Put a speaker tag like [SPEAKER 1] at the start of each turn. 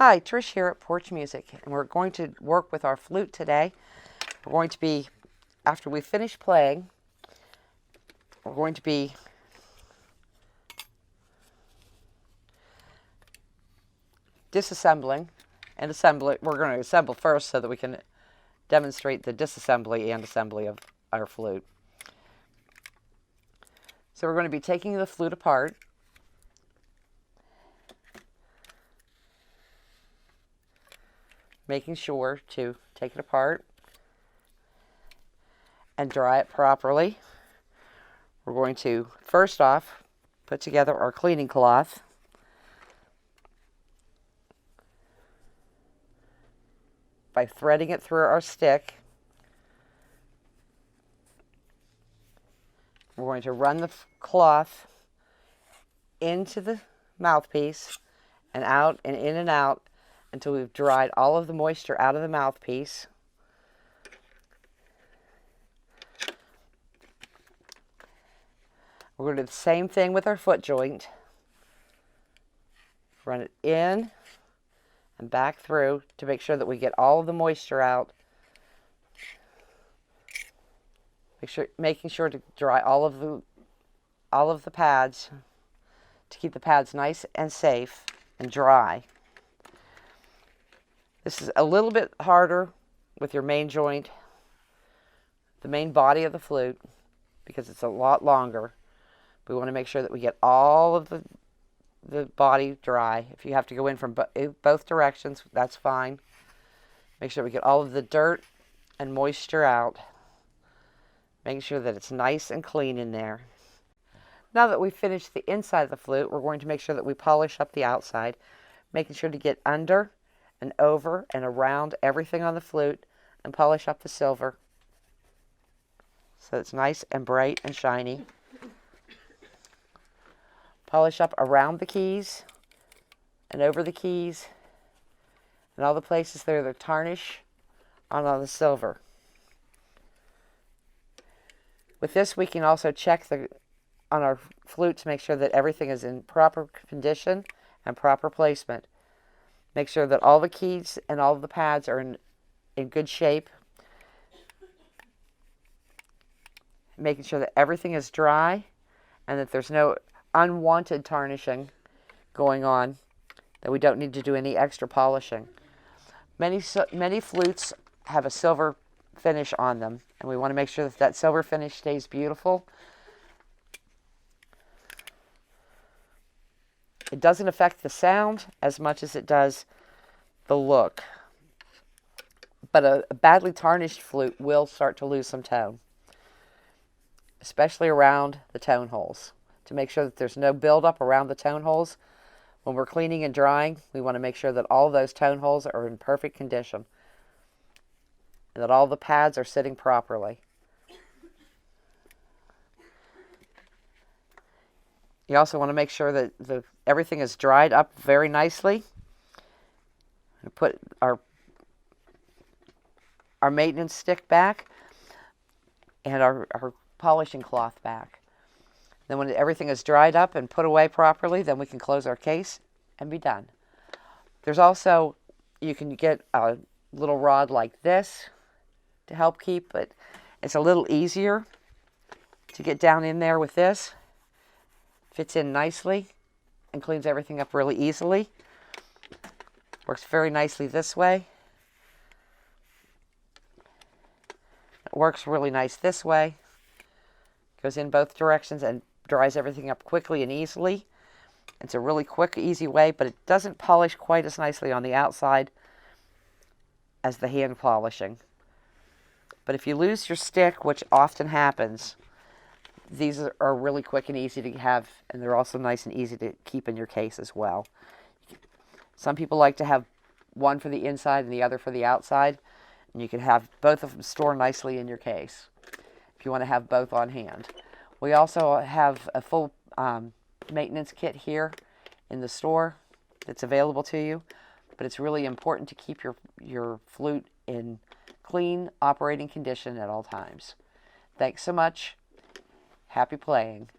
[SPEAKER 1] Hi, Trish here at Porch Music, and we're going to work with our flute today. We're going to be, after we finish playing, we're going to be disassembling and assembling. We're going to assemble first so that we can demonstrate the disassembly and assembly of our flute. So we're going to be taking the flute apart. Making sure to take it apart and dry it properly. We're going to, first off, put together our cleaning cloth. By threading it through our stick. We're going to run the cloth into the mouthpiece and out and in and out until we've dried all of the moisture out of the mouthpiece. We're going to do the same thing with our foot joint. Run it in and back through to make sure that we get all of the moisture out. Making sure to dry all of the pads to keep the pads nice and safe and dry. This is a little bit harder with your main joint, the main body of the flute, because it's a lot longer. We want to make sure that we get all of the body dry. If you have to go in from both directions, that's fine. Make sure we get all of the dirt and moisture out. Making sure that it's nice and clean in there. Now that we've finished the inside of the flute, we're going to make sure that we polish up the outside, making sure to get under and over and around everything on the flute and polish up the silver so it's nice and bright and shiny. Polish up around the keys and over the keys and all the places there that tarnish on all the silver. With this, we can also check on our flute to make sure that everything is in proper condition and proper placement. Make sure that all the keys and all the pads are in good shape. Making sure that everything is dry and that there's no unwanted tarnishing going on, that we don't need to do any extra polishing. Many flutes have a silver finish on them, and we want to make sure that that silver finish stays beautiful. It doesn't affect the sound as much as it does the look. But a badly tarnished flute will start to lose some tone, especially around the tone holes. To make sure that there's no buildup around the tone holes, when we're cleaning and drying, we want to make sure that all those tone holes are in perfect condition and that all the pads are sitting properly. You also want to make sure that everything is dried up very nicely. Put our maintenance stick back and our polishing cloth back. Then when everything is dried up and put away properly, then we can close our case and be done. There's also, you can get a little rod like this to help keep it. It's a little easier to get down in there with this. Fits in nicely and cleans everything up really easily. Works very nicely this way. It works really nice this way. Goes in both directions and dries everything up quickly and easily. It's a really quick, easy way, but it doesn't polish quite as nicely on the outside as the hand polishing. But if you lose your stick, which often happens, these are really quick and easy to have, and they're also nice and easy to keep in your case as well. Some people like to have one for the inside and the other for the outside, and you can have both of them stored nicely in your case if you want to have both on hand. We also have a full maintenance kit here in the store that's available to you, but it's really important to keep your flute in clean operating condition at all times. Thanks so much. Happy playing.